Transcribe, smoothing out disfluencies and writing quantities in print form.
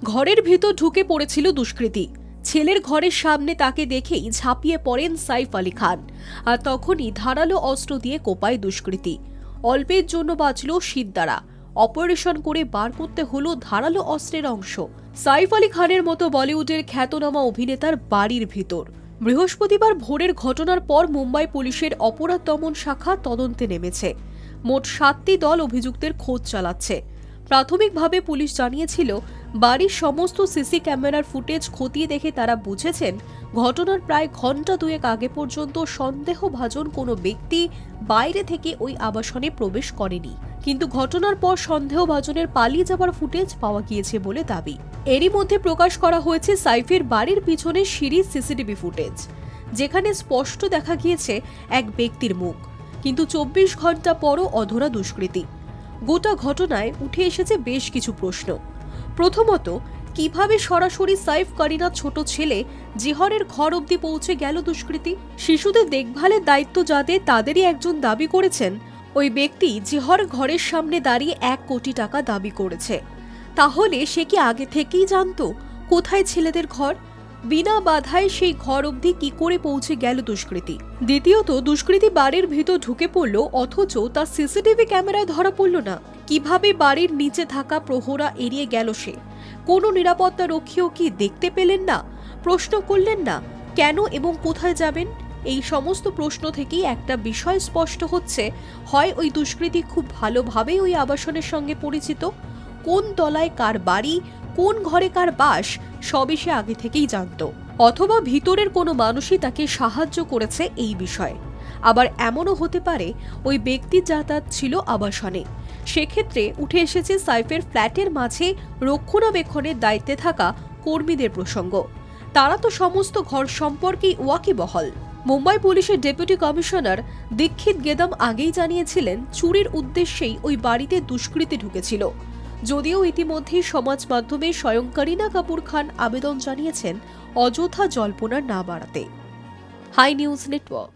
ঘরের ভেতর ঢুকে পড়েছিল দুষ্কৃতী। ছেলের ঘরের সামনে তাকে দেখেই ঝাঁপিয়ে পড়েন সাইফ আলী খান, আর তখনই ধারালো অস্ত্র দিয়ে কোপায় দুষ্কৃতী। অল্পের জন্য বাঁচল শিরদাঁড়া। অপারেশন করে বার করতে হলো ধারালো অস্ত্রের অংশ। সাইফ আলী খানের মতো বলিউডের খ্যাতনামা অভিনেতার বাড়ির ভিতর। বৃহস্পতিবার ভোরের ঘটনার পর মুম্বাই পুলিশের অপরাধ দমন শাখা তদন্তে নেমেছে। মোট 7টি দল অভিযুক্তের খোঁজ চালাচ্ছে। প্রাথমিকভাবে পুলিশ জানিয়েছিল, বাড়ির সমস্ত সিসি ক্যামেরার ফুটেজ খতিয়ে দেখে তারা বুঝেছেন ঘটনার প্রায় ঘন্টা দুয়েক আগে পর্যন্ত সন্দেহভাজন কোনো ব্যক্তি বাইরে থেকে ওই আবাসনে প্রবেশ করেনি। কিন্তু ঘটনার পর সন্দেহভাজনের পালিয়ে যাবার ফুটেজ পাওয়া গিয়েছে বলে দাবি। এরই মধ্যে প্রকাশ করা হয়েছে সাইফের বাড়ির পিছনে সিঁড়ির সিসিটিভি ফুটেজ, যেখানে স্পষ্ট দেখা গিয়েছে এক ব্যক্তির মুখ। কিন্তু 24 ঘন্টা পরও অধরা দুষ্কৃতী। গোটা ঘটনায় উঠে এসেছে বেশ কিছু প্রশ্ন। প্রথমত, কিভাবে সরাসরি সাইফ কারিনার ছোট ছেলে জিহরের ঘর অবধি পৌঁছে গেল দুষ্কৃতী? শিশুদের দেখভালের দায়িত্ব যাদের, তাদেরই একজন দাবি করেছেন ওই ব্যক্তি জিহর ঘরের সামনে দাঁড়িয়ে 1 কোটি টাকা দাবি করেছে। তাহলে সে কি আগে থেকেই জানতো কোথায় ছেলেদের ঘর? বিনা বাধায় সেই ঘর অবধি কি করে পৌঁছে গেল দুষ্কৃতী? দ্বিতীয়ত, দুষ্কৃতী বাড়ির ভিতর ঢুকে পড়ল অথচ তার সিসিটিভি ক্যামেরায় ধরা পড়ল না। কিভাবে বাড়ির নিচে থাকা প্রহরা এড়িয়ে গেল সে? কোনো নিরাপত্তা রক্ষীও কি দেখতে পেলেন না? প্রশ্ন করলেন না কেন এবং কোথায় যাবেন? এই সমস্ত প্রশ্ন থেকেই একটা বিষয় স্পষ্ট হচ্ছে, হয় ওই দুষ্কৃতী খুব ভালোভাবেই ওই আবাসনের সঙ্গে পরিচিত, কোন তলায় কার বাড়ি, কোন ঘরে কার বাস সবই সে আগে থেকেই জানত, অথবা ভিতরের কোনো মানুষই তাকে সাহায্য করেছে এই বিষয়ে। আবার এমনও হতে পারে ওই ব্যক্তির যাতায়াত ছিল আবাসনে। সেক্ষেত্রে উঠে এসেছে সাইফের ফ্ল্যাটের মাঝে রক্ষণাবেক্ষণের দায়িত্বে থাকা কর্মীদের প্রসঙ্গ। তারা তো সমস্ত ঘর সম্পর্কেই ওয়াকিবহল। মুম্বাই পুলিশের ডেপুটি কমিশনার দীক্ষিত গেদাম আগেই জানিয়েছিলেন চুরির উদ্দেশ্যেই ওই বাড়িতে দুষ্কৃতী ঢুকেছিল। যদিও ইতিমধ্যেই সমাজ মাধ্যমে স্বয়ং করিনা কাপুর খান আবেদন জানিয়েছেন অযথা জল্পনা না বাড়াতে। Hi news network.